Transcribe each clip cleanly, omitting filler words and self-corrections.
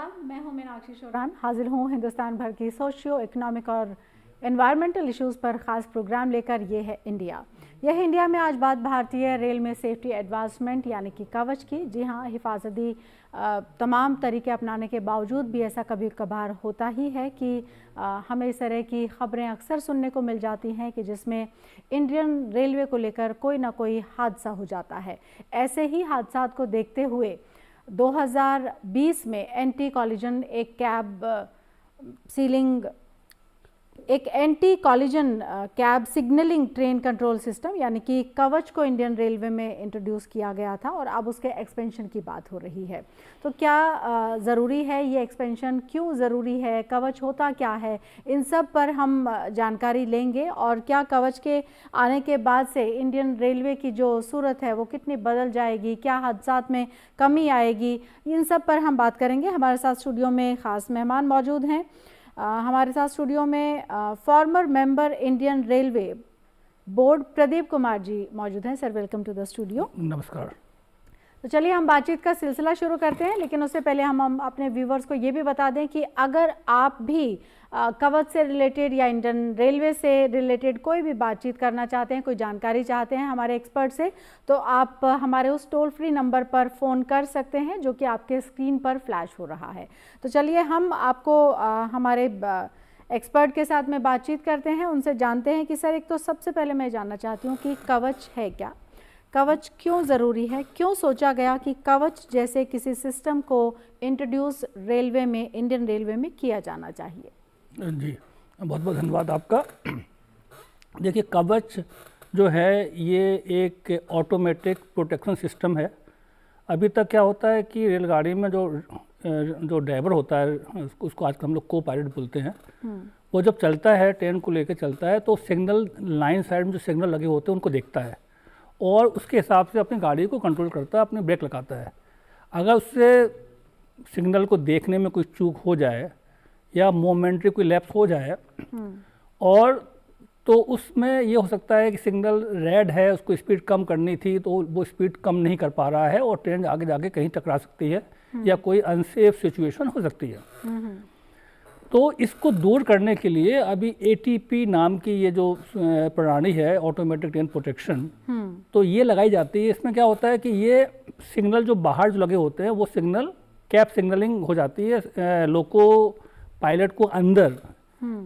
सलाम, मैं हूं मीनाक्षी शोरान। हाजिर हूं हिंदुस्तान भर की सोशियो इकोनॉमिक और एनवायरमेंटल इश्यूज़ पर ख़ास प्रोग्राम लेकर। ये है इंडिया। यह इंडिया में आज बात भारतीय रेल में सेफ्टी एडवांसमेंट यानी कि कवच की। जी हाँ, हिफाजती तमाम तरीके अपनाने के बावजूद भी ऐसा कभी कभार होता ही है कि हमें इस तरह की ख़बरें अक्सर सुनने को मिल जाती हैं कि जिसमें इंडियन रेलवे को लेकर कोई ना कोई हादसा हो जाता है। ऐसे ही हादसा को देखते हुए 2020 में anti collision cab signalling train control system यानी कि कवच को इंडियन रेलवे में इंट्रोड्यूस किया गया था और अब उसके एक्सपेंशन की बात हो रही है। तो क्या ज़रूरी है ये एक्सपेंशन, क्यों ज़रूरी है, कवच होता क्या है, इन सब पर हम जानकारी लेंगे। और क्या कवच के आने के बाद से इंडियन रेलवे की जो सूरत है वो कितनी बदल जाएगी, क्या हादसात में कमी आएगी, इन सब पर हम बात करेंगे। हमारे साथ स्टूडियो में ख़ास मेहमान मौजूद हैं। हमारे साथ स्टूडियो में former member Indian railway board Pradeep Kumar ji मौजूद हैं। Sir, welcome to the studio. नमस्कार। तो चलिए हम बातचीत का सिलसिला शुरू करते हैं, लेकिन उससे पहले हम अपने व्यूवर्स को ये भी बता दें कि अगर आप भी कवच से रिलेटेड या इंडियन रेलवे से रिलेटेड कोई भी बातचीत करना चाहते हैं, कोई जानकारी चाहते हैं हमारे एक्सपर्ट से, तो आप हमारे उस टोल फ्री नंबर पर फ़ोन कर सकते हैं जो कि आपके स्क्रीन पर फ्लैश हो रहा है। तो चलिए हम आपको हमारे एक्सपर्ट के साथ में बातचीत करते हैं, उनसे जानते हैं कि सर, एक तो सबसे पहले मैं जानना चाहती हूँ कि कवच है क्या, कवच क्यों ज़रूरी है, क्यों सोचा गया कि कवच जैसे किसी सिस्टम को इंट्रोड्यूस रेलवे में, इंडियन रेलवे में किया जाना चाहिए। जी, बहुत बहुत धन्यवाद आपका। देखिए, कवच जो है ये एक ऑटोमेटिक प्रोटेक्शन सिस्टम है। अभी तक क्या होता है कि रेलगाड़ी में जो ड्राइवर होता है, उसको आजकल हम लोग को पायलट बोलते हैं, वो जब चलता है, ट्रेन को लेकर चलता है, तो सिग्नल लाइन साइड में जो सिग्नल लगे होते हैं उनको देखता है और उसके हिसाब से अपनी गाड़ी को कंट्रोल करता है, अपनी ब्रेक लगाता है। अगर उससे सिग्नल को देखने में कोई चूक हो जाए या मोमेंट्री कोई लैप्स हो जाए और तो उसमें ये हो सकता है कि सिग्नल रेड है, उसको स्पीड कम करनी थी तो वो स्पीड कम नहीं कर पा रहा है और ट्रेन आगे जाके कहीं टकरा सकती है या कोई अनसेफ सिचुएशन हो सकती है। तो इसको दूर करने के लिए अभी ATP नाम की ये जो प्रणाली है, ऑटोमेटिक ट्रेन प्रोटेक्शन, तो ये लगाई जाती है। इसमें क्या होता है कि ये सिग्नल जो बाहर जो लगे होते हैं वो सिग्नल कैब सिग्नलिंग हो जाती है, लोको पायलट को अंदर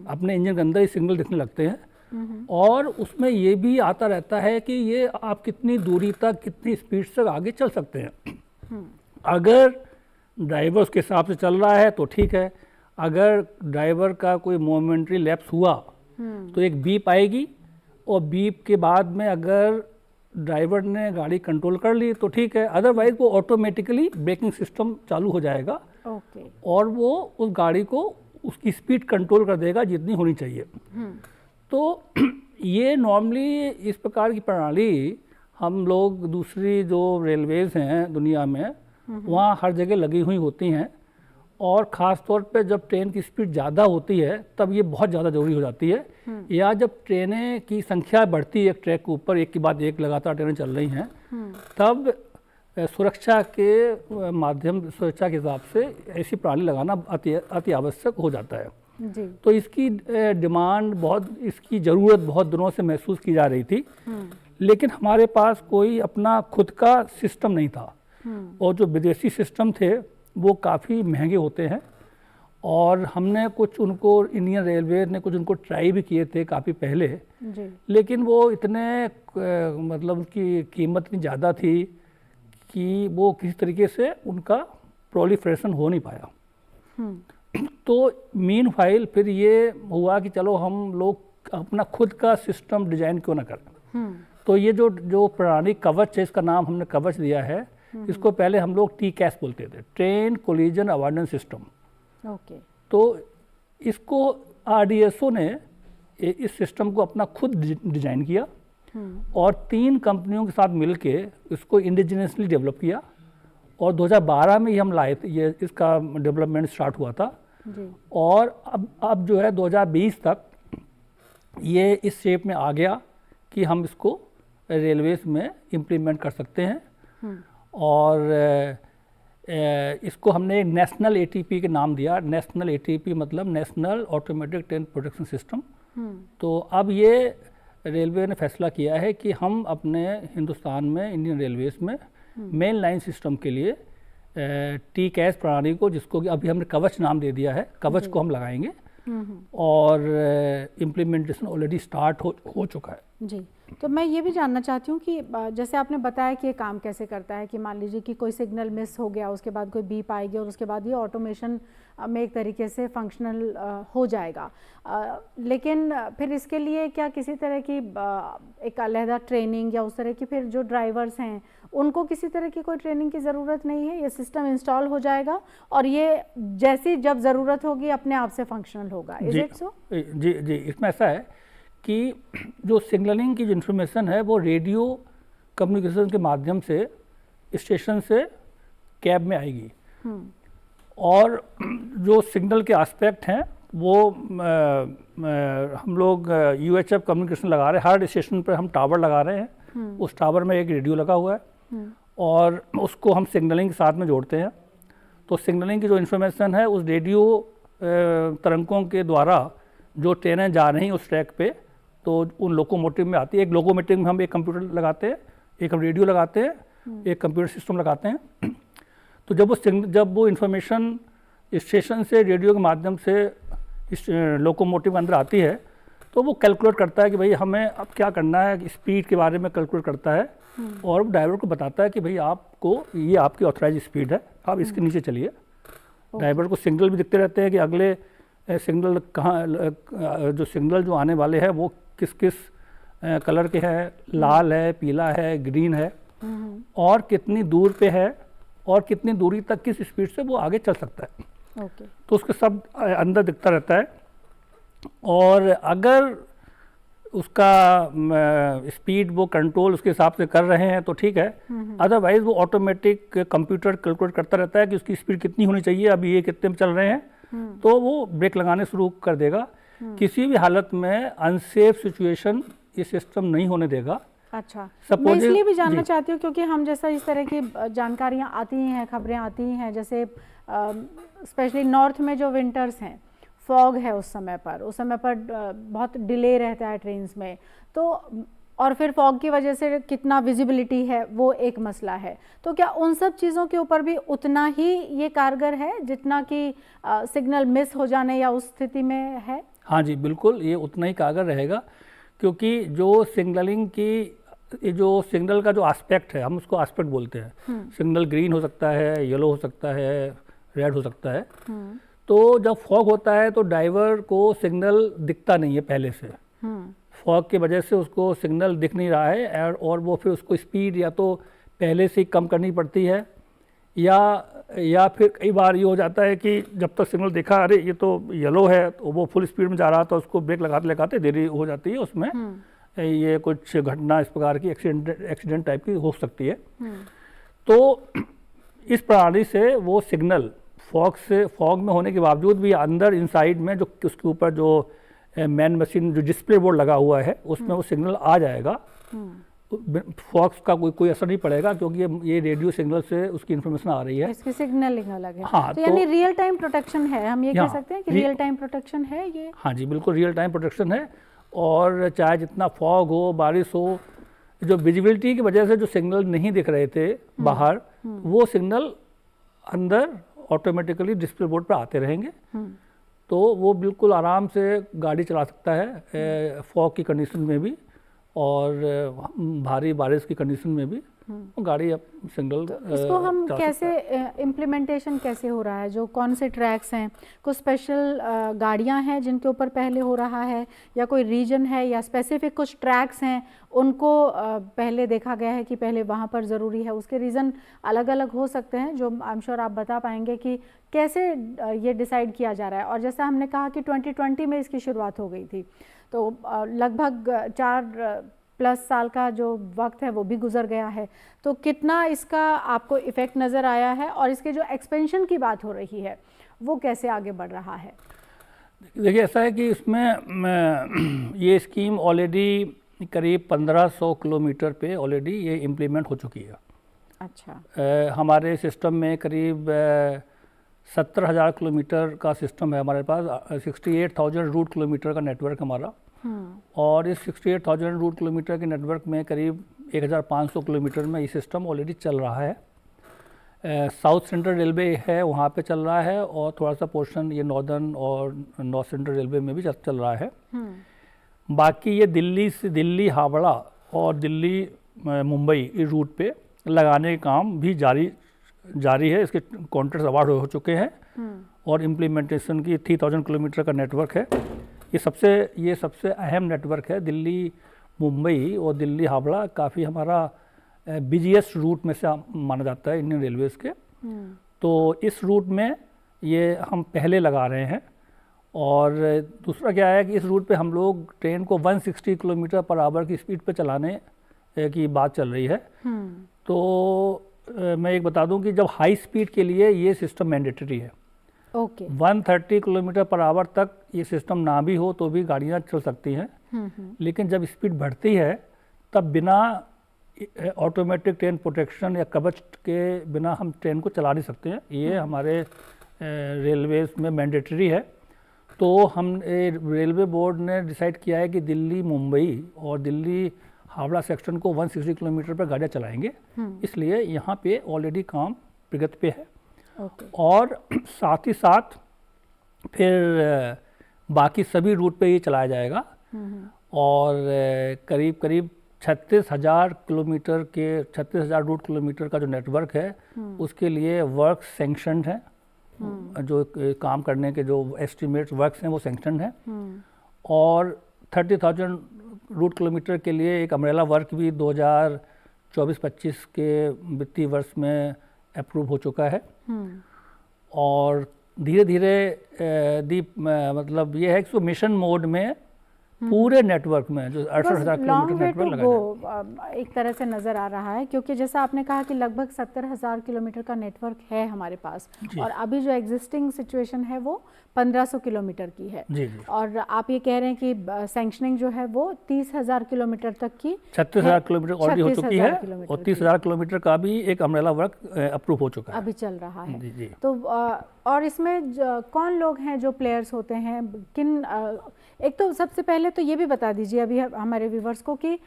अपने इंजन के अंदर ही सिग्नल दिखने लगते हैं और उसमें ये भी आता रहता है कि ये आप कितनी दूरी तक, कितनी स्पीड से आगे चल सकते हैं। अगर ड्राइवर उसके हिसाब से चल रहा है तो ठीक है, अगर ड्राइवर का कोई मोमेंट्री लैप्स हुआ तो एक बीप आएगी और बीप के बाद में अगर ड्राइवर ने गाड़ी कंट्रोल कर ली तो ठीक है, अदरवाइज वो ऑटोमेटिकली ब्रेकिंग सिस्टम चालू हो जाएगा और वो उस गाड़ी को उसकी स्पीड कंट्रोल कर देगा जितनी होनी चाहिए। तो ये नॉर्मली इस प्रकार की प्रणाली हम लोग दूसरी जो रेलवेज़ हैं दुनिया में वहाँ हर जगह लगी हुई होती हैं और ख़ास तौर पे जब ट्रेन की स्पीड ज़्यादा होती है तब ये बहुत ज़्यादा ज़रूरी हो जाती है। या जब ट्रेनें की संख्या बढ़ती है, एक ट्रैक के ऊपर एक के बाद एक लगातार ट्रेनें चल रही हैं, तब सुरक्षा के हिसाब से ऐसी प्रणाली लगाना अति आवश्यक हो जाता है जी। तो इसकी डिमांड इसकी ज़रूरत बहुत दिनों से महसूस की जा रही थी, लेकिन हमारे पास कोई अपना खुद का सिस्टम नहीं था और जो विदेशी सिस्टम थे वो काफ़ी महंगे होते हैं और हमने कुछ उनको, इंडियन रेलवे ने कुछ उनको ट्राई भी किए थे काफ़ी पहले जी। लेकिन वो इतने मतलब उनकी कीमत इतनी ज़्यादा थी कि वो किसी तरीके से उनका प्रोलिफरेशन हो नहीं पाया। तो मीन फाइल फिर ये हुआ कि चलो हम लोग अपना खुद का सिस्टम डिज़ाइन क्यों ना करें। तो ये जो प्रणाली कवच है, इसका नाम हमने कवच दिया है। इसको पहले हम लोग TCAS बोलते थे, ट्रेन कोलिजन अवॉइडेंस सिस्टम। तो इसको RDSO ने इस सिस्टम को अपना खुद डिज़ाइन किया और 3 कंपनियों के साथ मिलके इसको इंडिजिनियसली डेवलप किया और 2012 में ही हम लाए थे, ये इसका डेवलपमेंट स्टार्ट हुआ था जी। और अब जो है 2020 तक ये इस शेप में आ गया कि हम इसको रेलवेज़ में इम्प्लीमेंट कर सकते हैं। और इसको हमने नेशनल एटीपी के नाम दिया। नेशनल एटीपी मतलब national automatic train protection system. तो अब ये रेलवे ने फैसला किया है कि हम अपने हिंदुस्तान में इंडियन रेलवेज में मेन लाइन सिस्टम के लिए टी कैश प्रणाली को, जिसको कि अभी हमने कवच नाम दे दिया है, कवच को हम लगाएंगे और इम्प्लीमेंटेशन ऑलरेडी स्टार्ट हो चुका है। जी, तो मैं ये भी जानना चाहती हूँ कि जैसे आपने बताया कि ये काम कैसे करता है कि मान लीजिए कि कोई सिग्नल मिस हो गया, उसके बाद कोई बीप आएगी और उसके बाद ये ऑटोमेशन में एक तरीके से फंक्शनल हो जाएगा, लेकिन फिर इसके लिए क्या किसी तरह की एक अलहदा ट्रेनिंग या उस तरह की, फिर जो ड्राइवर्स हैं उनको किसी तरह की कोई ट्रेनिंग की ज़रूरत नहीं है? ये सिस्टम इंस्टॉल हो जाएगा और ये जैसी जब ज़रूरत होगी अपने आप से फंक्शनल होगा। Is it so? जी जी, इसमें ऐसा है कि जो सिग्नलिंग की जो इन्फॉर्मेशन है वो रेडियो कम्युनिकेशन के माध्यम से स्टेशन से कैब में आएगी और जो सिग्नल के एस्पेक्ट हैं वो हम लोग UHF कम्युनिकेशन लगा रहे हैं। हर स्टेशन पर हम टावर लगा रहे हैं, उस टावर में एक रेडियो लगा हुआ है और उसको हम सिग्नलिंग के साथ में जोड़ते हैं। तो सिग्नलिंग की जो इन्फॉर्मेशन है उस रेडियो तरंगों के द्वारा जो ट्रेनें जा रही हैं उस ट्रैक पे, तो उन लोकोमोटिव में आती है। एक लोकोमोटिव में हम एक कंप्यूटर लगाते हैं, एक हम रेडियो लगाते हैं, एक कंप्यूटर सिस्टम लगाते हैं। तो जब वो इन्फॉर्मेशन स्टेशन से रेडियो के माध्यम से इस लोकोमोटिव के अंदर आती है तो वो कैलकुलेट करता है कि भाई हमें अब क्या करना है, स्पीड के बारे में कैलकुलेट करता है और ड्राइवर को बताता है कि भाई आपको ये आपकी ऑथराइज स्पीड है, आप इसके नीचे चलिए। ड्राइवर को सिग्नल भी दिखते रहते हैं कि अगले सिग्नल कहाँ, जो सिग्नल जो आने वाले हैं वो किस किस कलर के हैं, लाल है, पीला है, ग्रीन है और कितनी दूर पे है और कितनी दूरी तक किस स्पीड से वो आगे चल सकता है। तो उसके सब अंदर दिखता रहता है और अगर उसका स्पीड वो कंट्रोल उसके हिसाब से कर रहे हैं तो ठीक है, अदरवाइज वो ऑटोमेटिक कंप्यूटर कैलकुलेट करता रहता है कि उसकी स्पीड कितनी होनी चाहिए, अभी ये कितने में चल रहे हैं, तो वो ब्रेक लगाने शुरू कर देगा। किसी भी हालत में अनसेफ सिचुएशन ये सिस्टम नहीं होने देगा। अच्छा, मैं इसलिए भी जानना चाहती हूँ क्योंकि हम जैसा इस तरह की जानकारियाँ आती हैं, खबरें आती हैं, जैसे स्पेशली नॉर्थ में जो विंटर्स हैं, फॉग है उस समय पर बहुत डिले रहता है ट्रेन्स में, तो और फिर फॉग की वजह से कितना विजिबिलिटी है वो एक मसला है। तो क्या उन सब चीज़ों के ऊपर भी उतना ही ये कारगर है जितना कि सिग्नल मिस हो जाने या उस स्थिति में है? हाँ जी, बिल्कुल ये उतना ही कारगर रहेगा, क्योंकि जो सिग्नलिंग की जो सिग्नल का जो एस्पेक्ट है, हम उसको एस्पेक्ट बोलते हैं। सिग्नल ग्रीन हो सकता है, येलो हो सकता है, रेड हो सकता है। तो जब फॉग होता है तो ड्राइवर को सिग्नल दिखता नहीं है पहले से, फॉग की वजह से उसको सिग्नल दिख नहीं रहा है और वो फिर उसको स्पीड या तो पहले से ही कम करनी पड़ती है या फिर कई बार ये हो जाता है कि जब तक सिग्नल देखा अरे ये तो येलो है तो वो फुल स्पीड में जा रहा था, उसको ब्रेक लगाते लगाते देरी हो जाती है, उसमें ये कुछ घटना इस प्रकार की एक्सीडेंट टाइप की हो सकती है। तो इस प्रणाली से वो सिग्नल फॉग में होने के बावजूद भी अंदर इनसाइड में जो उसके ऊपर जो मैन मशीन जो डिस्प्ले बोर्ड लगा हुआ है उसमें वो सिग्नल आ जाएगा। फॉक्स का कोई असर नहीं पड़ेगा क्योंकि ये रेडियो सिग्नल से उसकी इन्फॉर्मेशन आ रही है। इसकी सिग्नलिंग अलग है। हाँ, तो यानी रियल टाइम प्रोटेक्शन है, हम ये कह सकते हैं कि रियल टाइम प्रोटेक्शन है ये। हाँ जी, बिल्कुल रियल टाइम प्रोटेक्शन है। और चाहे जितना फॉग हो, बारिश हो, जो विजिबिलिटी की वजह से जो सिग्नल नहीं दिख रहे थे बाहर, वो सिग्नल अंदर ऑटोमेटिकली डिस्प्ले बोर्ड पर आते रहेंगे। तो वो बिल्कुल आराम से गाड़ी चला सकता है फॉग की कंडीशन में भी और भारी बारिश की कंडीशन में भी गाड़ी अब सिग्नल। तो इसको हम कैसे इम्प्लीमेंटेशन कैसे हो रहा है, जो कौन से ट्रैक्स हैं, कुछ स्पेशल गाड़ियां हैं जिनके ऊपर पहले हो रहा है या कोई रीजन है या स्पेसिफिक कुछ ट्रैक्स हैं उनको पहले देखा गया है कि पहले वहां पर ज़रूरी है, उसके रीज़न अलग अलग हो सकते हैं जो आई एम श्योर आप बता पाएंगे कि कैसे ये डिसाइड किया जा रहा है। और जैसा हमने कहा कि 2020 में इसकी शुरुआत हो गई थी, तो लगभग 4+ साल का जो वक्त है वो भी गुजर गया है, तो कितना इसका आपको इफ़ेक्ट नज़र आया है और इसके जो एक्सपेंशन की बात हो रही है वो कैसे आगे बढ़ रहा है? देखिए ऐसा है कि इसमें ये स्कीम ऑलरेडी करीब 1500 किलोमीटर पे ऑलरेडी ये इम्प्लीमेंट हो चुकी है। अच्छा। हमारे सिस्टम में करीब 70,000 किलोमीटर का सिस्टम है हमारे पास। 68,000 रूट किलोमीटर का नेटवर्क हमारा। और इस 68,000 रूट किलोमीटर के नेटवर्क में करीब 1,500 किलोमीटर में ये सिस्टम ऑलरेडी चल रहा है। साउथ सेंट्रल रेलवे है वहाँ पे चल रहा है, और थोड़ा सा पोर्शन ये नॉर्दर्न और नॉर्थ सेंट्रल रेलवे में भी चल रहा है। बाकी ये दिल्ली से दिल्ली हावड़ा और दिल्ली मुंबई इस रूट पे लगाने का काम भी जारी है। इसके कॉन्ट्रैक्ट अवार्ड हो चुके हैं और इम्प्लीमेंटेशन की 3,000 किलोमीटर का नेटवर्क है। ये सबसे अहम नेटवर्क है। दिल्ली मुंबई और दिल्ली हावड़ा काफ़ी हमारा बिजीएस्ट रूट में से माना जाता है इंडियन रेलवेज़ के। तो इस रूट में ये हम पहले लगा रहे हैं। और दूसरा क्या है कि इस रूट पे हम लोग ट्रेन को 160 किलोमीटर पर आवर की स्पीड पे चलाने की बात चल रही है। तो मैं एक बता दूं कि जब हाई स्पीड के लिए ये सिस्टम मैंडेटरी है। 130 किलोमीटर पर आवर तक ये सिस्टम ना भी हो तो भी गाड़ियाँ चल सकती हैं। लेकिन जब स्पीड बढ़ती है तब बिना ऑटोमेटिक ट्रेन प्रोटेक्शन या कवच के बिना हम ट्रेन को चला नहीं सकते हैं। ये हमारे रेलवेज में मैंडेटरी है। तो हम रेलवे बोर्ड ने डिसाइड किया है कि दिल्ली मुंबई और दिल्ली हावड़ा सेक्शन को 160 किलोमीटर पर गाड़ियाँ चलाएंगे। इसलिए यहाँ पे ऑलरेडी काम प्रगति पे है। और साथ ही साथ फिर बाकी सभी रूट पे ये चलाया जाएगा। और करीब करीब 36,000 किलोमीटर के 36,000 रूट किलोमीटर का जो नेटवर्क है उसके लिए वर्क सैंक्शनड है। जो काम करने के जो एस्टिमेट वर्क्स हैं वो सैंक्शनड हैं। और 30,000 रूट किलोमीटर के लिए एक अम्ब्रेला वर्क भी 2024-25 के वित्तीय वर्ष में अप्रूव हो चुका है। और धीरे धीरे मतलब ये है कि मिशन मोड में पूरे नेटवर्क में जो 68,000 किलोमीटर नेटवर्क लगाया एक तरह से नज़र आ रहा है, क्योंकि जैसा आपने कहा कि लगभग 70,000 किलोमीटर का नेटवर्क है हमारे पास, और अभी जो एग्जिस्टिंग सिचुएशन है वो 1,500 किलोमीटर की है। जी। और आप ये कह रहे हैं कि सैंक्शनिंग जो है वो 30,000 किलोमीटर तक की 36,000 किलोमीटर ऑलरेडी हो चुकी है, और 30,000 किलोमीटर का भी एक अम्ब्रेला वर्क अप्रूव हो चुका है, अभी चल रहा है। जी। तो और इसमें कौन लोग हैं जो प्लेयर्स होते हैं, किन एक तो सबसे पहले तो ये भी बता दीजिए अभी हमारे व्यूवर्स को कि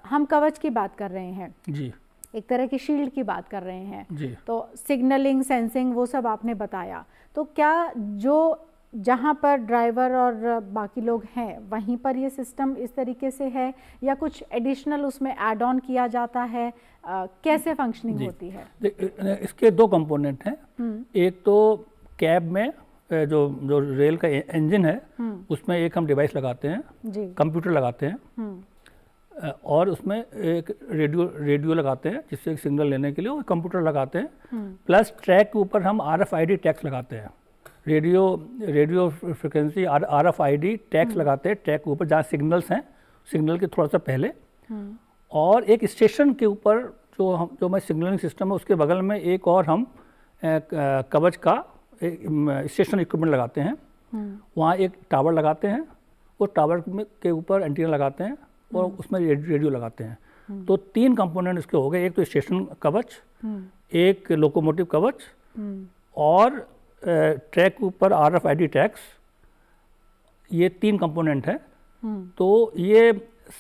हम कवच की बात कर रहे हैं जी, एक तरह की शील्ड की बात कर रहे हैं जी। तो सिग्नलिंग, सेंसिंग वो सब आपने बताया। तो क्या जो जहाँ पर ड्राइवर और बाकी लोग हैं वहीं पर ये सिस्टम इस तरीके से है या कुछ एडिशनल उसमें ऐड ऑन किया जाता है, कैसे फंक्शनिंग होती है? इसके दो कंपोनेंट हैं। एक तो कैब में जो रेल का इंजन है उसमें एक हम डिवाइस लगाते हैं, कंप्यूटर लगाते हैं, और उसमें एक रेडियो लगाते हैं जिससे एक सिग्नल लेने के लिए वो कंप्यूटर लगाते हैं। प्लस ट्रैक के ऊपर हम RFID टैग्स लगाते हैं, रेडियो फ्रिक्वेंसी RFID टैग्स लगाते हैं ट्रैक के ऊपर जहाँ सिग्नल्स हैं, सिग्नल के थोड़ा सा पहले। और एक स्टेशन के ऊपर जो हमारे सिग्नलिंग सिस्टम है उसके बगल में एक और हम कवच का स्टेशन इक्विपमेंट लगाते हैं। वहाँ एक टावर लगाते हैं, वो टावर के ऊपर एंटीना लगाते हैं और उसमें रेडियो लगाते हैं। तो 3 कंपोनेंट इसके हो गए, एक तो स्टेशन कवच, एक लोकोमोटिव कवच, और ट्रैक के ऊपर RFID टैग्स। ये 3 कंपोनेंट हैं। तो ये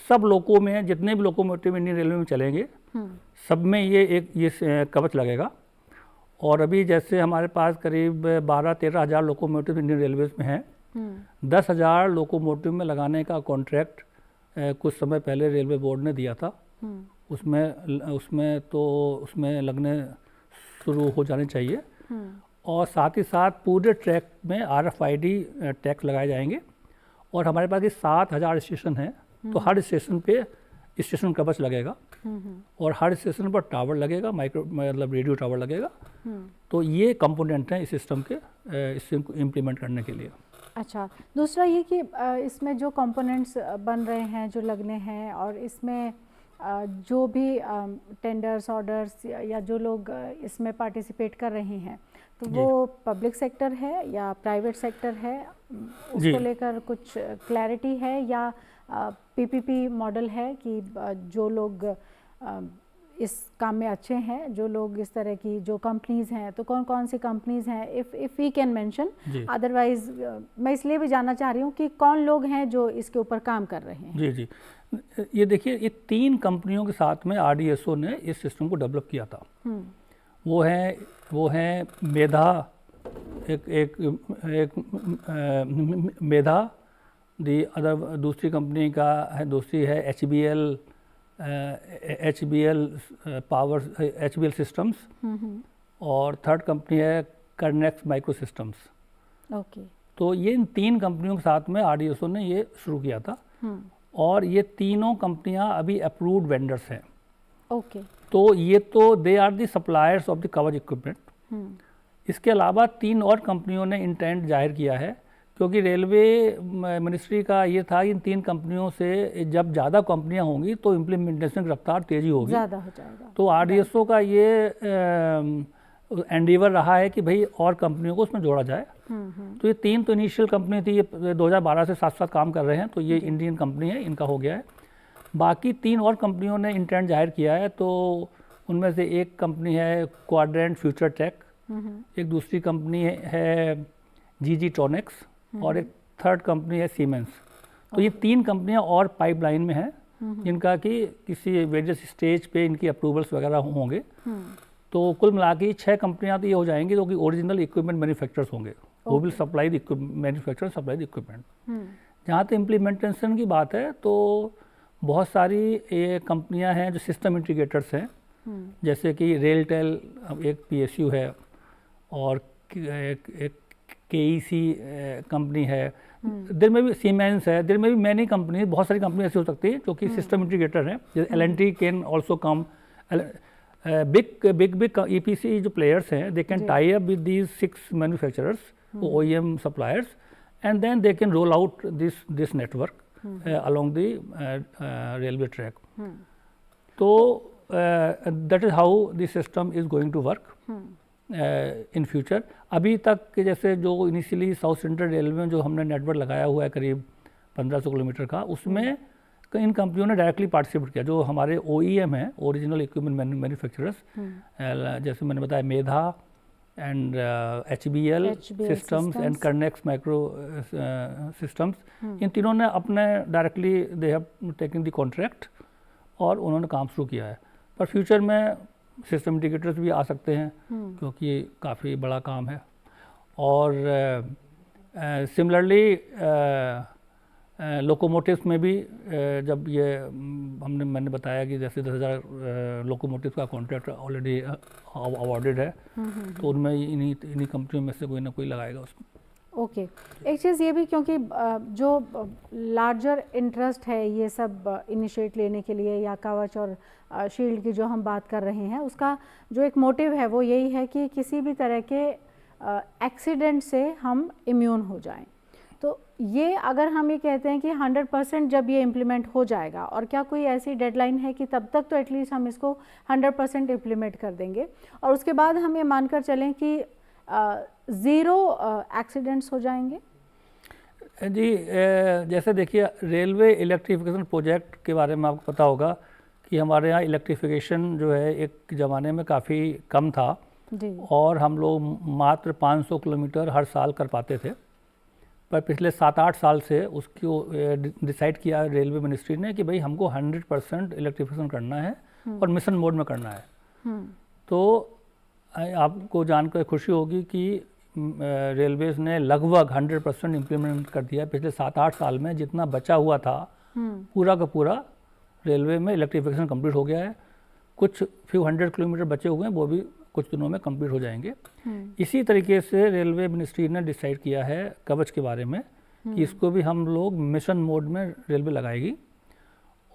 सब लोको में, जितने भी लोकोमोटिव इंडियन रेलवे में चलेंगे सब में ये कवच लगेगा। और अभी जैसे हमारे पास करीब 12-13 हज़ार लोकोमोटिव इंडियन रेलवेज में हैं, 10,000 लोकोमोटिव में लगाने का कॉन्ट्रैक्ट कुछ समय पहले रेलवे बोर्ड ने दिया था। उसमें लगने शुरू हो जाने चाहिए। और साथ ही साथ पूरे ट्रैक में RFID टैग्स लगाए जाएंगे। और हमारे पास ये 7,000 स्टेशन हैं, तो हर स्टेशन पे स्टेशन कवच लगेगा और हर स्टेशन पर टावर लगेगा, मतलब रेडियो टावर लगेगा। तो ये कंपोनेंट हैं इस सिस्टम के, इससे इम्प्लीमेंट करने के लिए। अच्छा, दूसरा ये कि इसमें जो कंपोनेंट्स बन रहे हैं, जो लगने हैं, और इसमें जो भी टेंडर्स, ऑर्डर्स या जो लोग इसमें पार्टिसिपेट कर रहे हैं, तो वो पब्लिक सेक्टर है या प्राइवेट सेक्टर है, उसको लेकर कुछ क्लैरिटी है या PPP मॉडल है कि जो लोग इस काम में अच्छे हैं, जो लोग इस तरह की जो कंपनीज हैं, तो कौन कौन सी कंपनीज हैं, if we can mention, otherwise मैं इसलिए भी जानना चाह रही हूँ कि कौन लोग हैं जो इसके ऊपर काम कर रहे हैं। जी जी, ये देखिए, ये 3 कंपनियों के साथ में RDSO ने इस सिस्टम को डेवलप किया था। वो हैं मेधा, मेधा, दूसरी कंपनी का है, दूसरी है HBL सिस्टम्स, और थर्ड कंपनी है कर्नेक्स माइक्रो सिस्टम्स। ओके। तो ये इन 3 कंपनियों के साथ में RDSO ने ये शुरू किया था, और ये तीनों कंपनियां अभी अप्रूव्ड वेंडर्स हैं। ओके। तो ये तो they are the suppliers of the Kavach equipment. इसके अलावा 3 और कंपनियों ने इंटेंट जाहिर किया है, क्योंकि रेलवे मिनिस्ट्री का ये था, इन 3 कंपनियों से जब ज़्यादा कंपनियां होंगी तो इम्प्लीमेंटेशन की रफ्तार तेज़ी होगी, ज़्यादा हो जाएगा। तो RDSO का ये एंडीवर रहा है कि भाई और कंपनियों को उसमें जोड़ा जाए। तो ये 3 तो इनिशियल कंपनी थी, ये 2012 से साथ साथ काम कर रहे हैं, तो ये इंडियन कंपनी है, इनका हो गया है। बाकी 3 और कंपनियों ने इंटेंट जाहिर किया है, तो उनमें से एक कंपनी है क्वाड्रेंट फ्यूचर टेक, एक दूसरी कंपनी है GG ट्रॉनिक्स, और एक थर्ड कंपनी है सीमेंस। तो ये 3 कंपनियां और पाइपलाइन में हैं, जिनका कि किसी वेरियस स्टेज पे इनकी अप्रूवल्स वगैरह होंगे। तो कुल मिला के 6 कंपनियां तो ये हो जाएंगी जो कि ओरिजिनल इक्विपमेंट मैन्युफैक्चरर्स होंगे, वो will supply the manufacture supply the equipment. जहाँ तक इम्प्लीमेंटेशन की बात है, तो बहुत सारी ये कंपनियां हैं जो सिस्टम इंटीग्रेटर्स हैं, जैसे कि रेलटेल एक PSU है, और एक KEC कंपनी है, दिल में भी सीमेंस है, दिल में भी मैनी कंपनी, बहुत सारी कंपनी ऐसी हो सकती है जो कि सिस्टम इंटीग्रेटर हैं। जैसे L&T can also come, big EPC जो प्लेयर्स हैं, they can tie up with these 6 manufacturers, OEM suppliers, and then they can roll out this network along the railway track. So that is how the system is going to work in future. अभी तक जैसे जो initially south central railway में जो हमने network लगाया हुआ है करीब 1500 किलोमीटर का, उसमें इन कंपनियों ने डायरेक्टली पार्टिसिपेट किया। जो हमारे OEM हैं, ओरिजिनल इक्विपमेंट मैन्युफैक्चरर्स, जैसे मैंने बताया मेधा and HBL systems and Kernex micro systems, इन तीनों ने अपने directly they have taken the contract और उन्होंने काम शुरू किया है। पर फ्यूचर में सिस्टम इंटीग्रेटर्स भी आ सकते हैं, क्योंकि काफ़ी बड़ा काम है। और सिमिलरली लोकोमोटिव्स में भी जब ये मैंने बताया कि जैसे 10,000 लोकोमोटिव्स का कॉन्ट्रैक्ट ऑलरेडी अवॉर्डेड है, तो उनमें इन्हीं कंपनियों में से कोई ना कोई लगाएगा उसको। ओके। एक चीज़ ये भी, क्योंकि जो लार्जर इंटरेस्ट है ये सब इनिशिएट लेने के लिए, या कवच और शील्ड की जो हम बात कर रहे हैं, उसका जो एक मोटिव है वो यही है कि किसी भी तरह के एक्सीडेंट से हम इम्यून हो जाएं। तो ये अगर हम ये कहते हैं कि 100% जब ये इम्प्लीमेंट हो जाएगा, और क्या कोई ऐसी डेडलाइन है कि तब तक तो एटलीस्ट हम इसको 100% इम्प्लीमेंट कर देंगे, और उसके बाद हम ये मानकर चलें कि 0 एक्सीडेंट्स हो जाएंगे? जी, जैसे देखिए, रेलवे इलेक्ट्रिफिकेशन प्रोजेक्ट के बारे में आपको पता होगा कि हमारे यहाँ इलेक्ट्रिफिकेशन जो है एक ज़माने में काफ़ी कम था जी। और हम लोग मात्र 500 किलोमीटर हर साल कर पाते थे। पर पिछले 7-8 साल से उसको डिसाइड किया रेलवे मिनिस्ट्री ने कि भाई हमको 100% इलेक्ट्रिफिकेशन करना है और मिशन मोड में करना है। तो आपको जानकर खुशी होगी कि रेलवेज ने लगभग 100% इम्प्लीमेंट कर दिया। पिछले 7-8 साल में जितना बचा हुआ था पूरा का पूरा रेलवे में इलेक्ट्रिफिकेशन कंप्लीट हो गया है। कुछ फ्यू 100 किलोमीटर बचे हुए हैं, वो भी कुछ दिनों में कंप्लीट हो जाएंगे। इसी तरीके से रेलवे मिनिस्ट्री ने डिसाइड किया है कवच के बारे में कि इसको भी हम लोग मिशन मोड में रेलवे लगाएगी,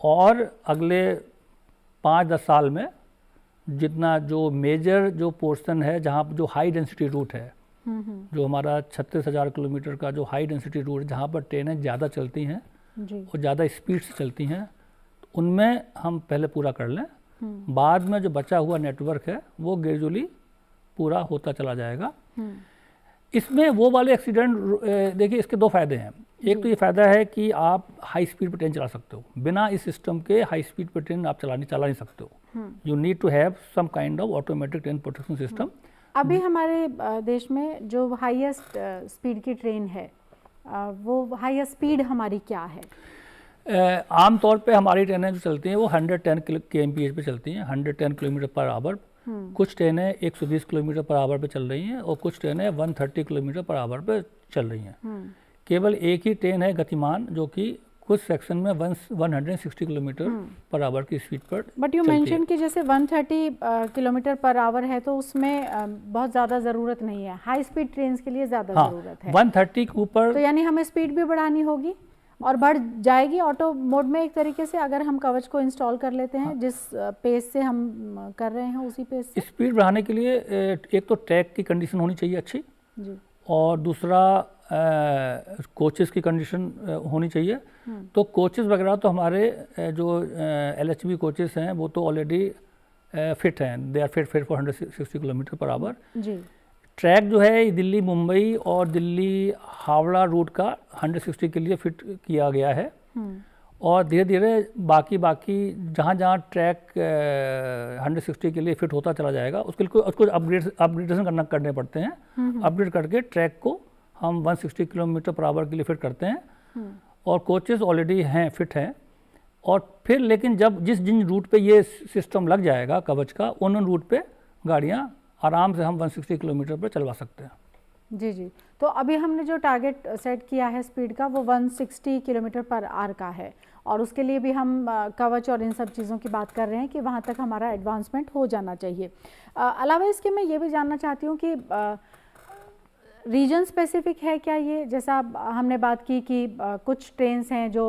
और अगले 5-10 साल में जितना जो मेजर जो पोर्शन है, जहाँ जो हाई डेंसिटी रूट है, जो हमारा 36,000 किलोमीटर का जो हाई डेंसिटी रूट, जहाँ पर ट्रेनें ज़्यादा चलती हैं और ज़्यादा स्पीड से चलती हैं, उनमें हम पहले पूरा कर लें। बाद में जो बचा हुआ नेटवर्क है वो ग्रेजुअली पूरा होता चला जाएगा। इसमें वो वाले एक्सीडेंट, देखिए इसके 2 फायदे हैं। एक तो ये फ़ायदा है कि आप हाई स्पीड पर ट्रेन चला सकते हो, बिना इस सिस्टम के हाई स्पीड पर ट्रेन आप चला नहीं सकते हो। You need to have some kind of automatic train protection system. अभी हमारे देश में जो हाईएस्ट स्पीड की ट्रेन है, वो हाईएस्ट स्पीड हमारी क्या है? आमतौर पे हमारी ट्रेनें जो चलती हैं वो 110 kmph पे चलती हैं, 110 किलोमीटर पर आवर। कुछ ट्रेनें 120 किलोमीटर पर आवर पे चल रही हैं और कुछ ट्रेनें 130 किलोमीटर पर आवर पे चल रही हैं। केवल एक ही ट्रेन है गतिमान जो कि कुछ सेक्शन में 160 किलोमीटर पर आवर की स्पीड पर। बट यू मेंशन कि जैसे 130 किलोमीटर पर आवर है तो उसमें बहुत ज़्यादा ज़रूरत नहीं है, हाई स्पीड ट्रेन के लिए ज़्यादा ज़रूरत है। 130 के ऊपर तो यानी हमें स्पीड भी बढ़ानी होगी और बढ़ जाएगी ऑटो मोड में एक तरीके से, अगर हम कवच को इंस्टॉल कर लेते हैं। जिस पेस से हम कर रहे हैं उसी पेस से। स्पीड बढ़ाने के लिए एक तो ट्रैक की कंडीशन होनी चाहिए अच्छी जी, और दूसरा कोचेस की कंडीशन होनी चाहिए। तो कोचेस वगैरह तो हमारे जो LHB कोचेस हैं वो तो ऑलरेडी फिट हैं, they are fit for 160 kilometre per hour जी। ट्रैक जो है दिल्ली मुंबई और दिल्ली हावड़ा रूट का 160 के लिए फिट किया गया है। और धीरे धीरे बाकी जहाँ जहाँ ट्रैक 160 के लिए फिट होता चला जाएगा उसको अपग्रेडेशन करने पड़ते हैं। अपग्रेड करके ट्रैक को हम 160 किलोमीटर पर आवर के लिए फिट करते हैं और कोचेस ऑलरेडी हैं, फिट हैं। और फिर लेकिन जब जिन रूट पे ये सिस्टम लग जाएगा कवच का, उन रूट पे गाड़ियाँ आराम से हम 160 किलोमीटर पर चलवा सकते हैं। जी जी। तो अभी हमने जो टारगेट सेट किया है स्पीड का वो 160 किलोमीटर पर आवर का है और उसके लिए भी हम कवच और इन सब चीज़ों की बात कर रहे हैं कि वहाँ तक हमारा एडवांसमेंट हो जाना चाहिए। अलावा इसके मैं ये भी जानना चाहती हूँ कि रीजन स्पेसिफिक है क्या ये? जैसा हमने बात की कि कुछ ट्रेन्स हैं जो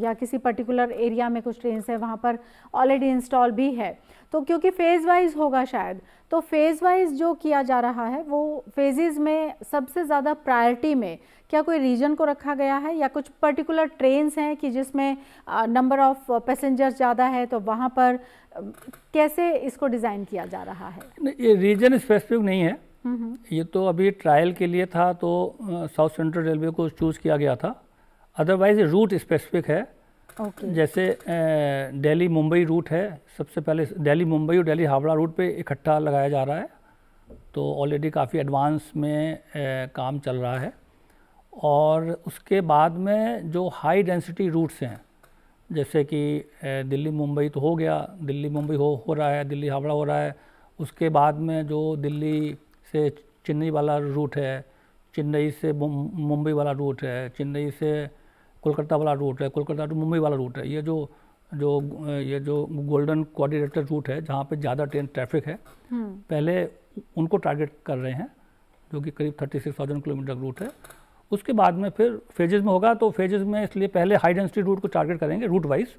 या किसी पर्टिकुलर एरिया में कुछ ट्रेन्स हैं वहाँ पर ऑलरेडी इंस्टॉल भी है, तो क्योंकि फेज़ वाइज होगा शायद, तो फेज़ वाइज जो किया जा रहा है वो फेजेस में सबसे ज़्यादा प्रायोरिटी में क्या कोई रीजन को रखा गया है या कुछ पर्टिकुलर ट्रेन्स हैं कि जिसमें नंबर ऑफ पैसेंजर्स ज़्यादा है तो वहाँ पर कैसे इसको डिज़ाइन किया जा रहा है? ये रीजन स्पेसिफिक नहीं है, ये तो अभी ट्रायल के लिए था तो साउथ सेंट्रल रेलवे को चूज़ किया गया था। अदरवाइज रूट स्पेसिफिक है। जैसे दिल्ली मुंबई रूट है, सबसे पहले दिल्ली मुंबई और दिल्ली हावड़ा रूट पे इकट्ठा लगाया जा रहा है, तो ऑलरेडी काफ़ी एडवांस में काम चल रहा है। और उसके बाद में जो हाई डेंसिटी रूट्स हैं जैसे कि दिल्ली मुंबई तो हो गया, दिल्ली मुंबई हो रहा है, दिल्ली हावड़ा हो रहा है। उसके बाद में जो दिल्ली से चेन्नई वाला रूट है, चेन्नई से मुंबई वाला रूट है, चेन्नई से कोलकाता वाला रूट है, कोलकाता टू मुंबई वाला रूट है। ये जो गोल्डन कोऑर्डिनेटर रूट है जहाँ पे ज़्यादा ट्रेन ट्रैफिक है, पहले उनको टारगेट कर रहे हैं जो कि करीब 36,000 किलोमीटर रूट है। उसके बाद में फिर फेजेस में होगा, तो फेजेस में इसलिए पहले हाई डेंसिटी रूट को टारगेट करेंगे रूट वाइज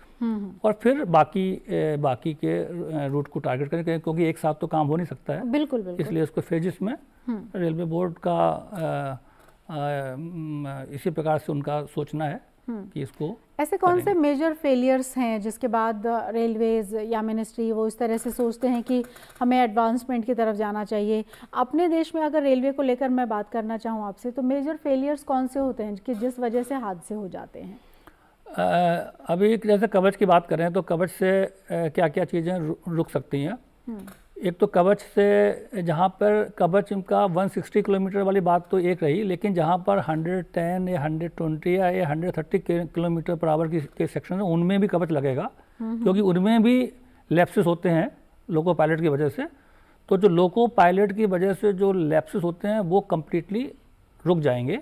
और फिर बाकी के रूट को टारगेट करेंगे, क्योंकि एक साथ तो काम हो नहीं सकता है। बिल्कुल बिल्कुल। इसलिए उसको फेजेस में रेलवे बोर्ड का इसी प्रकार से उनका सोचना है कि इसको ऐसे कौन से मेजर फेलियर्स हैं जिसके बाद रेलवेज या मिनिस्ट्री वो इस तरह से सोचते हैं कि हमें एडवांसमेंट की तरफ जाना चाहिए? अपने देश में अगर रेलवे को लेकर मैं बात करना चाहूँ आपसे, तो मेजर फेलियर्स कौन से होते हैं कि जिस वजह से हादसे हो जाते हैं? अभी जैसे कवच की बात करें तो कवच से क्या क्या चीज़ें रुक सकती हैं। एक तो कवच से जहाँ पर कवच का 160 किलोमीटर वाली बात तो एक रही, लेकिन जहाँ पर 110 या 120 या 130 किलोमीटर पर आवर के सेक्शन है उनमें भी कवच लगेगा, क्योंकि उनमें भी लैप्सेस होते हैं लोको पायलट की वजह से। तो जो लोको पायलट की वजह से जो लैप्सेस होते हैं वो कम्प्लीटली रुक जाएंगे।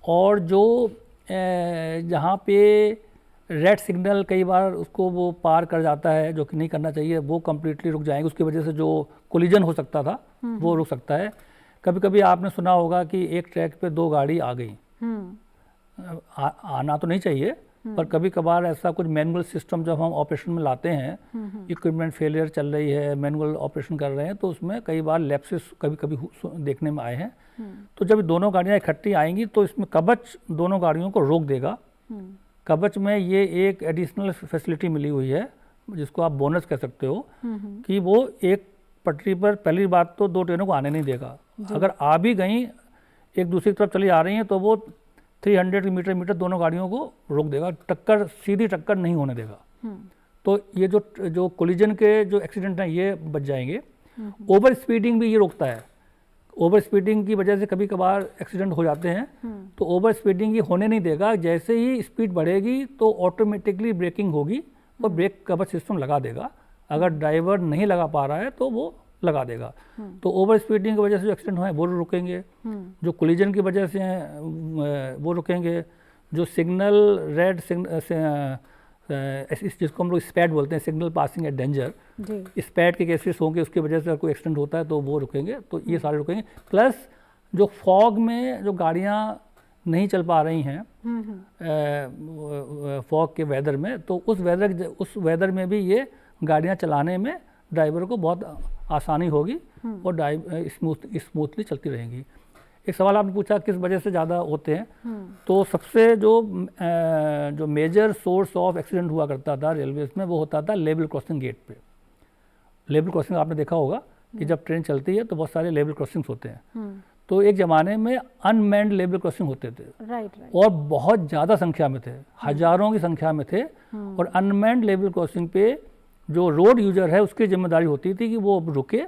और जो जहाँ पे रेड सिग्नल कई बार उसको वो पार कर जाता है जो कि नहीं करना चाहिए, वो कम्प्लीटली रुक जाएंगे। उसकी वजह से जो कोलिजन हो सकता था वो रुक सकता है। कभी कभी आपने सुना होगा कि एक ट्रैक पे 2 गाड़ी आ गई, आना तो नहीं चाहिए, पर कभी कभार ऐसा कुछ मैनुअल सिस्टम जब हम ऑपरेशन में लाते हैं, इक्विपमेंट फेलियर चल रही है, मैनुअल ऑपरेशन कर रहे हैं, तो उसमें कई बार लैप्सेस कभी कभी देखने में आए हैं। तो जब दोनों गाड़ियाँ इकट्ठी आएंगी तो इसमें कवच दोनों गाड़ियों को रोक देगा। कवच में ये एक एडिशनल फैसिलिटी मिली हुई है जिसको आप बोनस कह सकते हो, कि वो एक पटरी पर पहली बात तो 2 ट्रेनों को आने नहीं देगा। अगर आ भी गई एक दूसरी तरफ चली आ रही हैं तो वो 300 मीटर दोनों गाड़ियों को रोक देगा, टक्कर, सीधी टक्कर नहीं होने देगा। तो ये जो कोलिजन के जो एक्सीडेंट हैं ये बच जाएंगे। ओवर स्पीडिंग भी ये रोकता है। ओवर स्पीडिंग की वजह से कभी कभार एक्सीडेंट हो जाते हैं, तो ओवर स्पीडिंग ये होने नहीं देगा। जैसे ही स्पीड बढ़ेगी तो ऑटोमेटिकली ब्रेकिंग होगी और ब्रेक कवर सिस्टम लगा देगा। अगर ड्राइवर नहीं लगा पा रहा है तो वो लगा देगा। तो ओवर स्पीडिंग की वजह से जो एक्सीडेंट हुए वो रुकेंगे, जो कोलिजन की वजह से हैं वो रुकेंगे, जो सिग्नल रेड जिसको हम लोग स्पैड बोलते हैं, सिग्नल पासिंग एट डेंजर, स्पैड के केसेस होंगे उसकी वजह से कोई एक्सीडेंट होता है तो वो रुकेंगे। तो ये सारे रुकेंगे। प्लस जो फॉग में जो गाड़ियाँ नहीं चल पा रही हैं फॉग के वेदर में, तो उस वेदर में भी ये गाड़ियाँ चलाने में ड्राइवर को बहुत आसानी होगी और स्मूथली चलती रहेंगी। एक सवाल आपने पूछा किस वजह से ज़्यादा होते हैं, तो सबसे जो मेजर सोर्स ऑफ एक्सीडेंट हुआ करता था रेलवेज में वो होता था लेवल क्रॉसिंग गेट पे। लेवल क्रॉसिंग आपने देखा होगा कि जब ट्रेन चलती है तो बहुत सारे लेवल क्रॉसिंग्स होते हैं। तो एक ज़माने में अनमैन्ड लेवल क्रॉसिंग होते थे, और बहुत ज़्यादा संख्या में थे, हज़ारों की संख्या में थे। और अनमैन्ड लेवल क्रॉसिंग पे जो रोड यूजर है उसकी जिम्मेदारी होती थी कि वो रुके,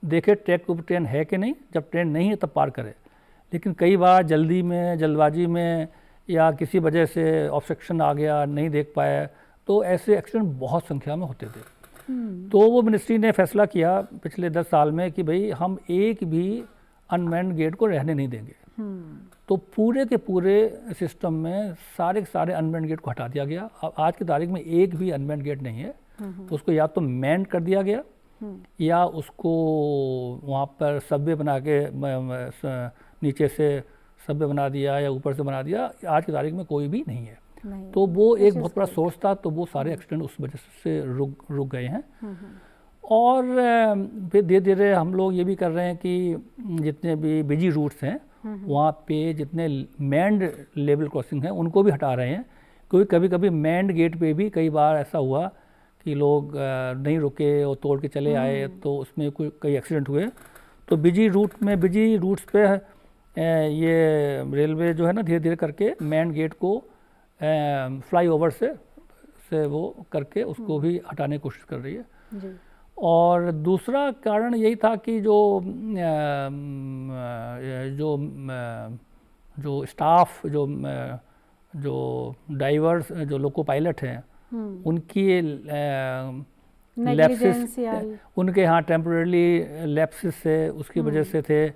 देखे ट्रैक के ऊपर ट्रेन है कि नहीं, जब ट्रेन नहीं है तब पार करे। लेकिन कई बार जल्दबाजी में या किसी वजह से ऑब्स्ट्रक्शन आ गया, नहीं देख पाया, तो ऐसे एक्सीडेंट बहुत संख्या में होते थे। तो वो मिनिस्ट्री ने फैसला किया पिछले 10 साल में कि भाई हम एक भी अनमैन्ड गेट को रहने नहीं देंगे। तो पूरे के पूरे सिस्टम में सारे के सारे अनमैन्ड गेट को हटा दिया गया। अब आज की तारीख में एक भी अनमैन्ड गेट नहीं है। उसको या तो मैन कर दिया गया या उसको वहाँ पर सबवे बना के नीचे से सबवे बना दिया या ऊपर से बना दिया। आज की तारीख में कोई भी नहीं है। तो वो एक बहुत बड़ा सोर्स था, तो वो सारे एक्सीडेंट उस वजह से रुक गए हैं। और फिर धीरे धीरे हम लोग ये भी कर रहे हैं कि जितने भी बिजी रूट्स हैं वहाँ पे जितने मैन्ड लेवल क्रॉसिंग हैं उनको भी हटा रहे हैं, क्योंकि कभी कभी मैन्ड गेट पे भी कई बार ऐसा हुआ कि लोग नहीं रुके और तोड़ के चले आए, तो उसमें कई एक्सीडेंट हुए। तो बिजी रूट्स पे ये रेलवे जो है ना धीरे धीरे करके मैन गेट को फ्लाईओवर से वो करके उसको भी हटाने की कोशिश कर रही है जी। और दूसरा कारण यही था कि जो स्टाफ जो ड्राइवर्स जो लोको पायलट हैं उनकी लैप्सेस, उनके यहाँ टेम्परेरी लैप्सेस से उसकी वजह से थे।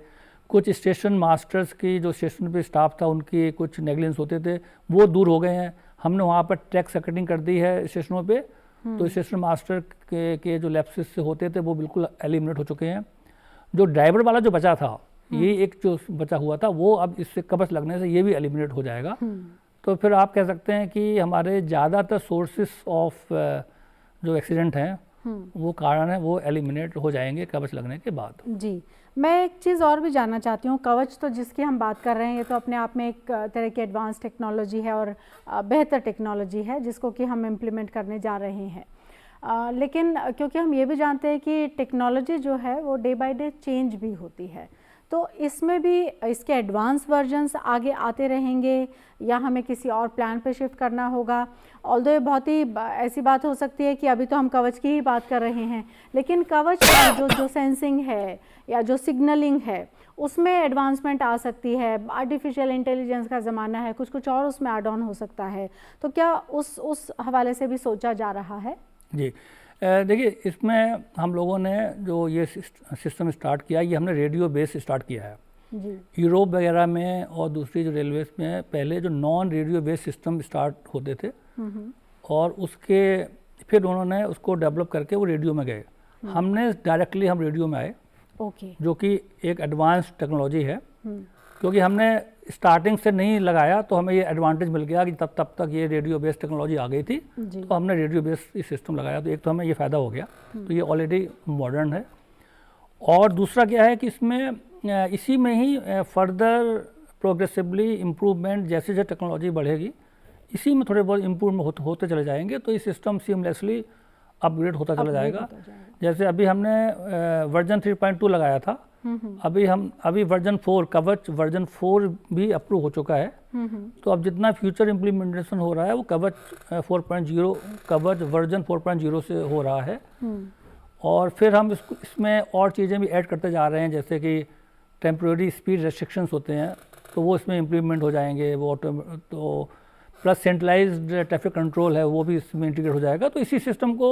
कुछ स्टेशन मास्टर्स की जो स्टेशन पे स्टाफ था उनकी कुछ नेगलेंस होते थे, वो दूर हो गए हैं। हमने वहाँ पर ट्रैक सेकटिंग कर दी है स्टेशनों पे, तो स्टेशन मास्टर के जो लैप्सेस से होते थे वो बिल्कुल एलिमिनेट हो चुके हैं। जो ड्राइवर वाला जो बचा था, ये एक जो बचा हुआ था, वो अब इससे कवच लगने से ये भी एलिमिनेट हो जाएगा। तो फिर आप कह सकते हैं कि हमारे ज़्यादातर सोर्सेस ऑफ जो एक्सीडेंट हैं वो कारण है वो एलिमिनेट हो जाएंगे कवच लगने के बाद। जी, मैं एक चीज़ और भी जानना चाहती हूँ। कवच तो जिसकी हम बात कर रहे हैं ये तो अपने आप में एक तरह की एडवांस टेक्नोलॉजी है और बेहतर टेक्नोलॉजी है जिसको कि हम इम्प्लीमेंट करने जा रहे हैं। लेकिन क्योंकि हम ये भी जानते हैं कि टेक्नोलॉजी जो है वो डे बाय डे चेंज भी होती है, तो इसमें भी इसके एडवांस वर्जन्स आगे आते रहेंगे या हमें किसी और प्लान पे शिफ्ट करना होगा। ऑल्दो ये बहुत ही ऐसी बात हो सकती है कि अभी तो हम कवच की ही बात कर रहे हैं, लेकिन कवच जो सेंसिंग है या जो सिग्नलिंग है उसमें एडवांसमेंट आ सकती है। आर्टिफिशियल इंटेलिजेंस का ज़माना है, कुछ और उसमें ऐड ऑन हो सकता है। तो क्या उस हवाले से भी सोचा जा रहा है? जी, देखिए इसमें हम लोगों ने जो ये सिस्टम स्टार्ट किया, ये हमने रेडियो बेस स्टार्ट किया है जी। यूरोप वगैरह में और दूसरी जो रेलवेज में पहले जो non radio base system start होते थे और उसके फिर उन्होंने उसको डेवलप करके वो रेडियो में गए। हमने डायरेक्टली हम रेडियो में आए, जो कि एक एडवांस टेक्नोलॉजी है। क्योंकि हमने स्टार्टिंग से नहीं लगाया तो हमें ये एडवांटेज मिल गया कि तब तक ये रेडियो बेस्ड टेक्नोलॉजी आ गई थी, तो हमने रेडियो बेस्ड सिस्टम लगाया, तो एक तो हमें ये फ़ायदा हो गया, तो ये ऑलरेडी मॉडर्न है। और दूसरा क्या है कि इसमें इसी में ही फर्दर प्रोग्रेसिवली इम्प्रूवमेंट जैसे जैसे टेक्नोलॉजी बढ़ेगी इसी में थोड़े बहुत इम्प्रूवमेंट होते चले जाएंगे, तो ये सिस्टम सीमलेसली अपग्रेड होता चला जाएगा। जैसे अभी हमने वर्जन 3.2 लगाया था, अभी वर्जन 4 कवच वर्जन 4 भी अप्रूव हो चुका है। तो अब जितना फ्यूचर इम्प्लीमेंटेशन हो रहा है वो कवच 4.0 कवच वर्जन 4.0 से हो रहा है। और फिर हम इसमें और चीज़ें भी ऐड करते जा रहे हैं, जैसे कि टेम्प्रेरी स्पीड रेस्ट्रिक्शंस होते हैं तो वो इसमें इम्प्लीमेंट हो जाएंगे, वो तो प्लस सेंट्रलाइज्ड ट्रैफिक कंट्रोल है वो भी इसमें इंटीग्रेट हो जाएगा। तो इसी सिस्टम को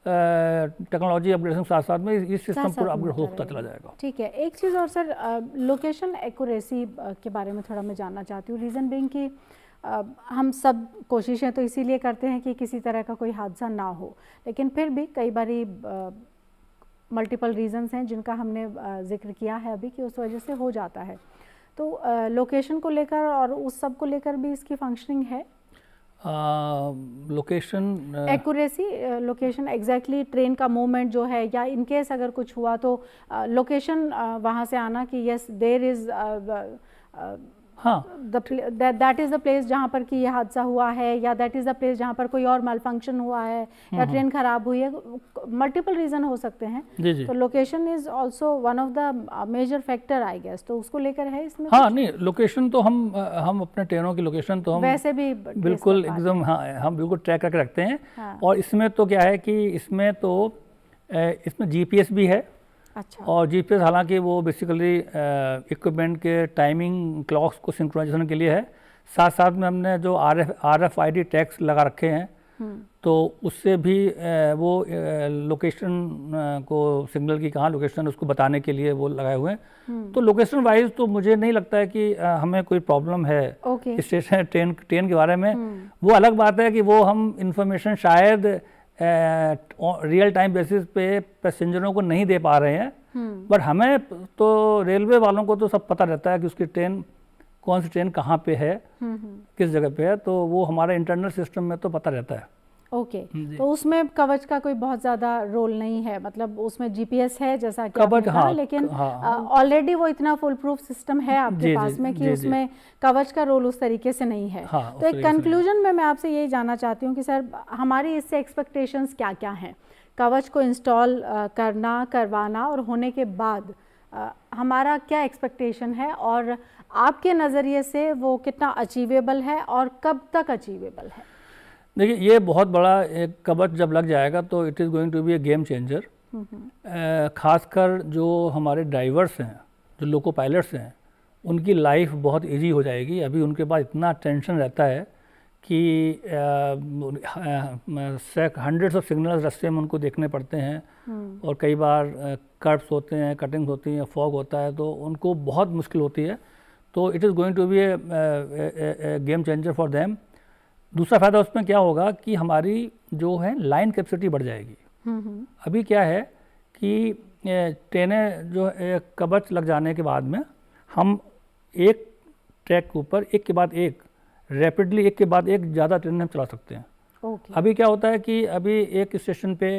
टेक्नोलॉजी अपग्रेडेशन के साथ साथ में इस सिस्टम पर अपग्रेड होता चला जाएगा। ठीक है, एक चीज़ और सर, लोकेशन एक्यूरेसी के बारे में थोड़ा मैं जानना चाहती हूँ। रीज़न बीइंग कि हम सब कोशिशें तो इसीलिए करते हैं कि किसी तरह का कोई हादसा ना हो, लेकिन फिर भी कई बारी मल्टीपल रीजंस हैं जिनका हमने जिक्र किया है अभी कि उस वजह से हो जाता है। तो लोकेशन को लेकर और उस सब को लेकर भी इसकी फंक्शनिंग है। Location accuracy, location exactly train का मूवमेंट जो है, या इन केस अगर कुछ हुआ तो लोकेशन वहाँ से आना कि यस देयर इज़ हाँ दैट इज़ द प्लेस जहाँ पर कि ये हादसा हुआ है, या दैट इज़ द प्लेस जहाँ पर कोई और मालफंक्शन हुआ है या ट्रेन खराब हुई है। मल्टीपल रीज़न हो सकते हैं। जी। तो location is also one of the major factor I guess. तो उसको लेकर है इसमें? हाँ नहीं, लोकेशन तो हम अपने ट्रेनों की लोकेशन तो हम वैसे भी बिल्कुल एकदम, हाँ हम बिल्कुल ट्रैक करके रखते हैं। हाँ। और इसमें तो क्या है कि इसमें GPS भी है। अच्छा। और GPS हालांकि वो बेसिकली इक्विपमेंट के टाइमिंग क्लॉक्स को सिंक्रोनाइजेशन के लिए है। साथ साथ में हमने जो RFID टैग्स लगा रखे हैं, तो उससे भी वो लोकेशन को सिग्नल की कहाँ लोकेशन उसको बताने के लिए वो लगाए हुए हैं। तो लोकेशन वाइज तो मुझे नहीं लगता है कि हमें कोई प्रॉब्लम है स्टेशन ट्रेन के बारे में। वो अलग बात है कि वो हम इंफॉर्मेशन शायद रियल टाइम बेसिस पे पैसेंजरों को नहीं दे पा रहे हैं, बट हमें तो रेलवे वालों को तो सब पता रहता है कि उसकी ट्रेन कौन सी ट्रेन कहाँ पे है, किस जगह पे है। तो वो हमारा इंटरनल सिस्टम में तो पता रहता है। ओके। तो उसमें कवच का कोई बहुत ज़्यादा रोल नहीं है, मतलब उसमें GPS है जैसा कि आपने कहा, लेकिन ऑलरेडी वो इतना फुल प्रूफ सिस्टम है आपके पास में कि उसमें कवच का रोल उस तरीके से नहीं है। तो एक कंक्लूजन में मैं आपसे यही जानना चाहती हूँ कि सर हमारी इससे एक्सपेक्टेशंस क्या क्या हैं, कवच को इंस्टॉल करवाना और होने के बाद हमारा क्या एक्सपेक्टेशन है, और आपके नज़रिए से वो कितना अचीवेबल है और कब तक अचीवेबल है? देखिए, ये बहुत बड़ा एक कवच जब लग जाएगा तो it is going to be a game changer. खासकर जो हमारे ड्राइवर्स हैं, जो लोको पायलट्स हैं, उनकी लाइफ बहुत इजी हो जाएगी। अभी उनके पास इतना टेंशन रहता है कि हंड्रेड्स ऑफ सिग्नल्स रास्ते में उनको देखने पड़ते हैं, और कई बार कर्व्स होते हैं, कटिंग्स होती हैं, फॉग होता है, तो उनको बहुत मुश्किल होती है। तो it is going to be a game changer for them. दूसरा फ़ायदा उसमें क्या होगा कि हमारी जो है लाइन कैपेसिटी बढ़ जाएगी। अभी क्या है कि ट्रेनें जो कवच लग जाने के बाद में हम एक ट्रैक के ऊपर एक के बाद एक रैपिडली एक के बाद एक ज़्यादा ट्रेनें हम चला सकते हैं। अभी क्या होता है कि अभी एक स्टेशन पे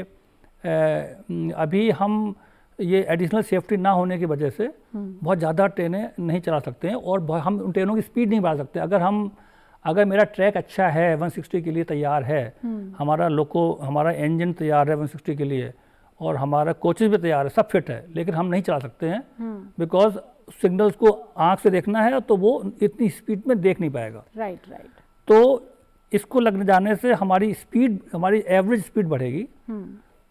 अभी हम ये एडिशनल सेफ्टी ना होने की वजह से बहुत ज़्यादा ट्रेनें नहीं चला सकते हैं, और हम उन ट्रेनों की स्पीड नहीं बढ़ा सकते। अगर मेरा ट्रैक अच्छा है, 160 के लिए तैयार है, हमारा इंजन तैयार है 160 के लिए, और हमारा कोचेज भी तैयार है, सब फिट है, लेकिन हम नहीं चला सकते हैं बिकॉज सिग्नल्स को आंख से देखना है तो वो इतनी स्पीड में देख नहीं पाएगा। राइट। तो इसको लगने जाने से हमारी एवरेज स्पीड बढ़ेगी।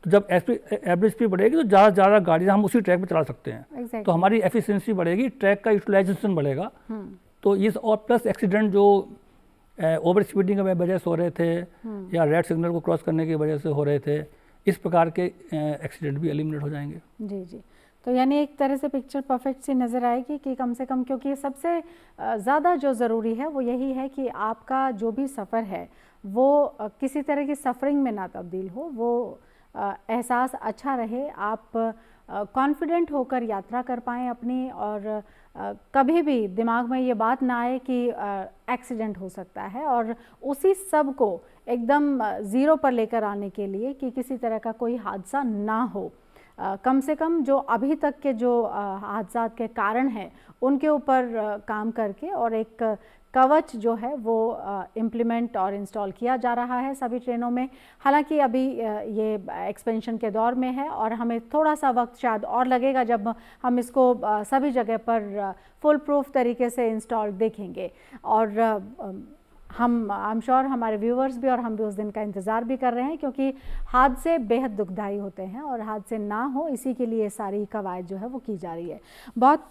तो जब एवरेज स्पीड बढ़ेगी तो ज़्यादा से ज़्यादा गाड़ियाँ हम उसी ट्रैक पर चला सकते हैं। तो हमारी एफिशिएंसी बढ़ेगी, ट्रैक का यूटिलाइजेशन बढ़ेगा। तो ये और प्लस एक्सीडेंट जो ओवर स्पीडिंग की वजह से हो रहे थे या रेड सिग्नल को क्रॉस करने की वजह से हो रहे थे, इस प्रकार के एक्सीडेंट भी एलिमिनेट हो जाएंगे। जी। तो यानी एक तरह से पिक्चर परफेक्ट सी नज़र आएगी कि कम से कम, क्योंकि सबसे ज़्यादा जो ज़रूरी है वो यही है कि आपका जो भी सफ़र है वो किसी तरह की सफरिंग में ना तब्दील हो, वो एहसास अच्छा रहे, आप कॉन्फिडेंट होकर यात्रा कर पाएँ अपनी, और कभी भी दिमाग में ये बात ना आए कि एक्सीडेंट हो सकता है, और उसी सब को एकदम ज़ीरो पर लेकर आने के लिए कि किसी तरह का कोई हादसा ना हो, कम से कम जो अभी तक के जो हादसा के कारण हैं उनके ऊपर काम करके और एक कवच जो है वो इम्प्लीमेंट और इंस्टॉल किया जा रहा है सभी ट्रेनों में। हालांकि अभी ये एक्सपेंशन के दौर में है और हमें थोड़ा सा वक्त शायद और लगेगा जब हम इसको सभी जगह पर फुल प्रूफ तरीके से इंस्टॉल देखेंगे। और हम आई एम श्योर हमारे व्यूअर्स भी और हम भी उस दिन का इंतज़ार भी कर रहे हैं, क्योंकि हादसे बेहद दुखदाई होते हैं और हादसे ना हो इसी के लिए सारी कवायद जो है वो की जा रही है। बहुत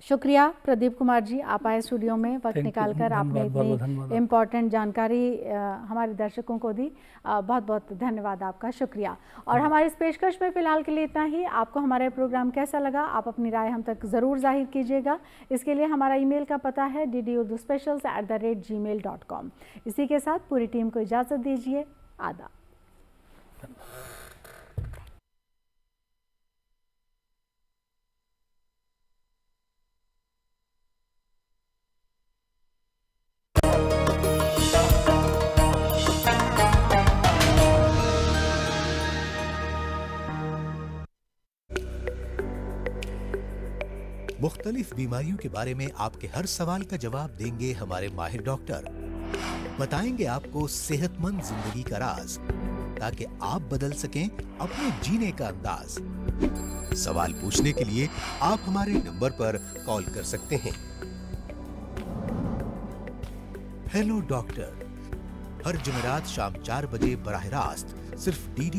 शुक्रिया प्रदीप कुमार जी, आप आए स्टूडियो में, वक्त निकालकर आपने इतनी इम्पॉर्टेंट जानकारी हमारे दर्शकों को दी। बहुत बहुत धन्यवाद आपका, शुक्रिया। और हमारी इस पेशकश में फ़िलहाल के लिए इतना ही। आपको हमारा प्रोग्राम कैसा लगा, आप अपनी राय हम तक ज़रूर जाहिर कीजिएगा। इसके लिए हमारा ईमेल का पता है ddurduspecials@gmail.com। इसी के साथ पूरी टीम को इजाज़त दीजिए, आदाब। मुख्तलिफ बीमारियों के बारे में आपके हर सवाल का जवाब देंगे हमारे माहिर डॉक्टर। बताएंगे आपको सेहतमंद जिंदगी का राज, ताकि आप बदल सकें अपने जीने का अंदाज। सवाल पूछने के लिए आप हमारे नंबर पर कॉल कर सकते हैं। हेलो डॉक्टर, हर जुमेरात शाम 4 बजे बराह रास्त सिर्फ DD